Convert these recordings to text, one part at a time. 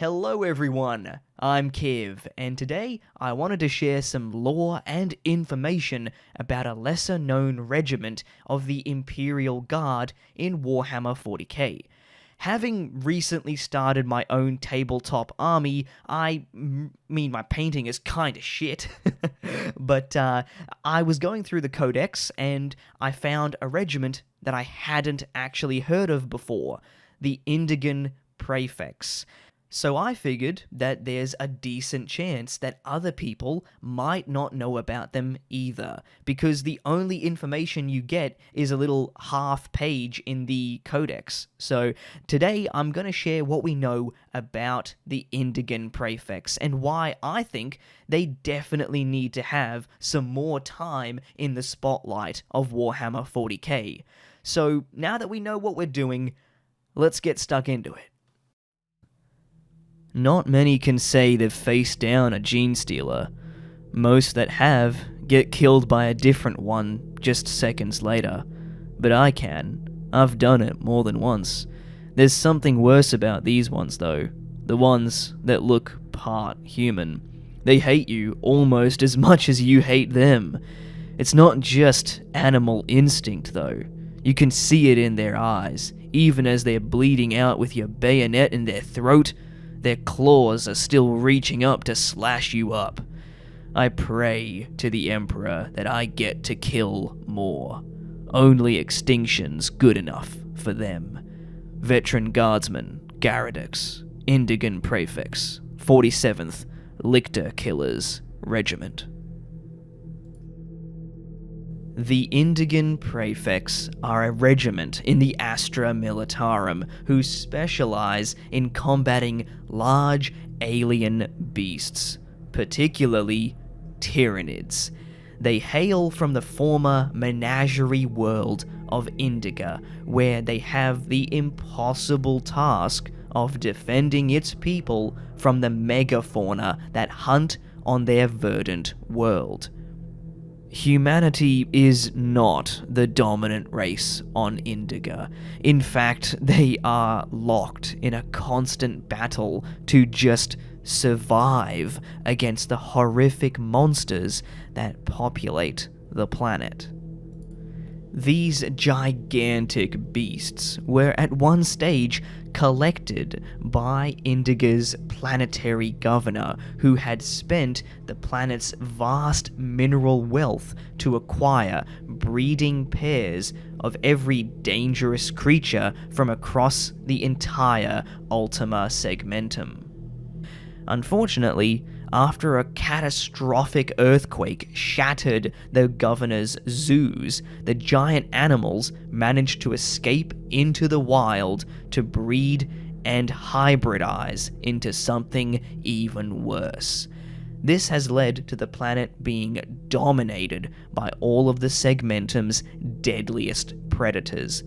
Hello everyone, I'm Kiv, and today I wanted to share some lore and information about a lesser known regiment of the Imperial Guard in Warhammer 40k. Having recently started my own tabletop army, I mean my painting is kinda shit, but I was going through the codex and I found a regiment that I hadn't actually heard of before, the Indigan Praefects. So I figured that there's a decent chance that other people might not know about them either, because the only information you get is a little half page in the codex. So today I'm going to share what we know about the Indigan Praefects and why I think they definitely need to have some more time in the spotlight of Warhammer 40k. So now that we know what we're doing, let's get stuck into it. Not many can say they've faced down a gene stealer. Most that have get killed by a different one just seconds later. But I can. I've done it more than once. There's something worse about these ones though. The ones that look part human. They hate you almost as much as you hate them. It's not just animal instinct though. You can see it in their eyes, even as they're bleeding out with your bayonet in their throat. Their claws are still reaching up to slash you up. I pray to the Emperor that I get to kill more. Only extinction's good enough for them. Veteran Guardsman, Garridex, Indigan Praefects, 47th Lictor Killers Regiment. The Indigan Praefects are a regiment in the Astra Militarum who specialize in combating large alien beasts, particularly Tyranids. They hail from the former menagerie world of Indiga, where they have the impossible task of defending its people from the megafauna that hunt on their verdant world. Humanity is not the dominant race on Indiga. In fact, they are locked in a constant battle to just survive against the horrific monsters that populate the planet. These gigantic beasts were at one stage collected by Indiga's planetary governor, who had spent the planet's vast mineral wealth to acquire breeding pairs of every dangerous creature from across the entire Ultima Segmentum. Unfortunately, after a catastrophic earthquake shattered the governor's zoos, the giant animals managed to escape into the wild to breed and hybridize into something even worse. This has led to the planet being dominated by all of the Segmentum's deadliest predators,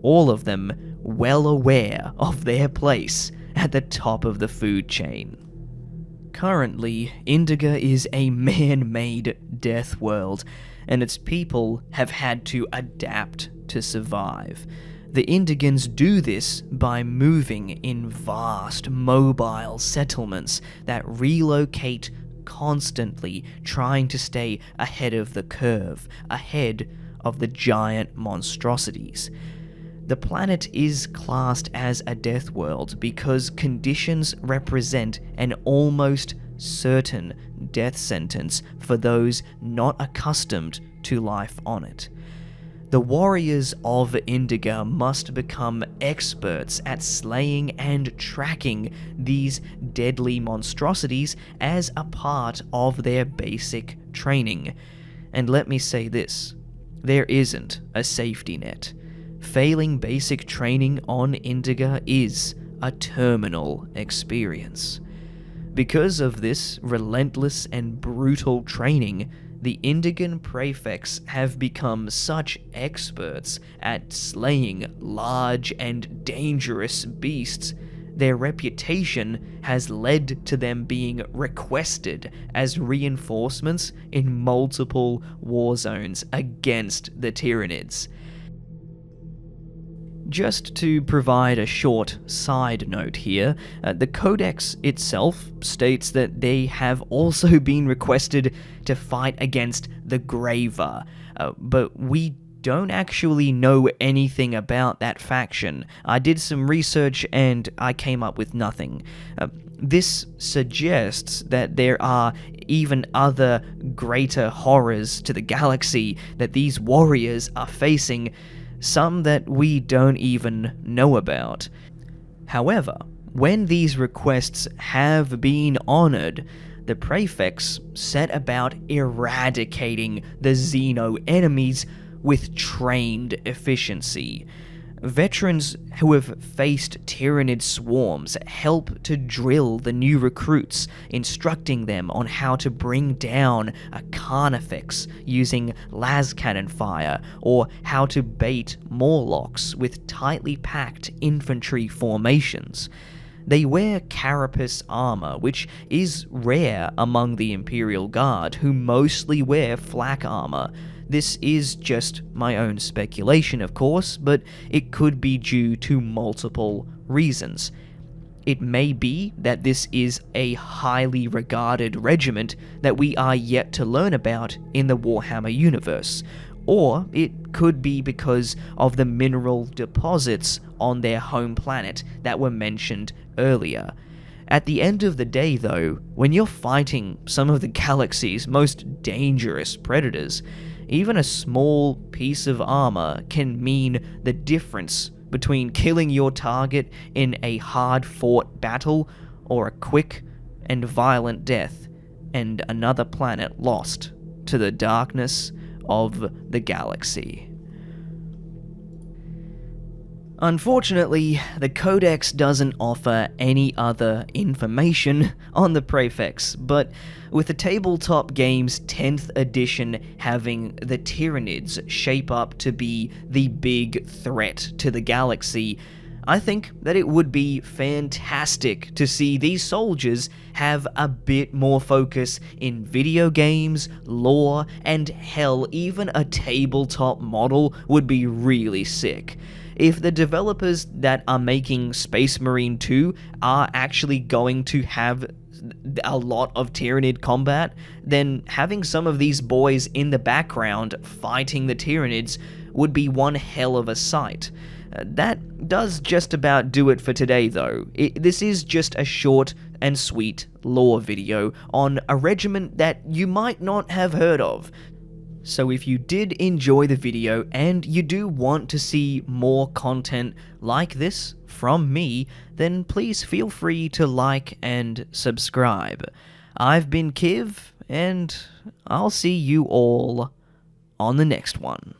all of them well aware of their place at the top of the food chain. Currently, Indiga is a man-made death world, and its people have had to adapt to survive. The Indigans do this by moving in vast, mobile settlements that relocate constantly, trying to stay ahead of the curve, ahead of the giant monstrosities. The planet is classed as a death world because conditions represent an almost certain death sentence for those not accustomed to life on it. The warriors of Indiga must become experts at slaying and tracking these deadly monstrosities as a part of their basic training. And let me say this, there isn't a safety net. Failing basic training on Indiga is a terminal experience. Because of this relentless and brutal training, the Indigan Praefects have become such experts at slaying large and dangerous beasts, their reputation has led to them being requested as reinforcements in multiple war zones against the Tyranids. Just to provide a short side note here, the Codex itself states that they have also been requested to fight against the Graver, but we don't actually know anything about that faction. I did some research and I came up with nothing. This suggests that there are even other greater horrors to the galaxy that these warriors are facing, some that we don't even know about. However, when these requests have been honored, the Praefects set about eradicating the Xeno enemies with trained efficiency. Veterans who have faced Tyranid swarms help to drill the new recruits, instructing them on how to bring down a Carnifex using las cannon fire, or how to bait Morlocks with tightly packed infantry formations. They wear carapace armor, which is rare among the Imperial Guard, who mostly wear flak armor. This is just my own speculation, of course, but it could be due to multiple reasons. It may be that this is a highly regarded regiment that we are yet to learn about in the Warhammer universe, or it could be because of the mineral deposits on their home planet that were mentioned earlier. At the end of the day, though, when you're fighting some of the galaxy's most dangerous predators, even a small piece of armor can mean the difference between killing your target in a hard-fought battle or a quick and violent death and another planet lost to the darkness of the galaxy. Unfortunately, the Codex doesn't offer any other information on the Praefects, but with the tabletop game's 10th edition having the Tyranids shape up to be the big threat to the galaxy, I think that it would be fantastic to see these soldiers have a bit more focus in video games, lore, and hell, even a tabletop model would be really sick. If the developers that are making Space Marine 2 are actually going to have a lot of Tyranid combat, then having some of these boys in the background fighting the Tyranids would be one hell of a sight. That does just about do it for today, though. This is just a short and sweet lore video on a regiment that you might not have heard of. So if you did enjoy the video and you do want to see more content like this from me, then please feel free to like and subscribe. I've been Kiv, and I'll see you all on the next one.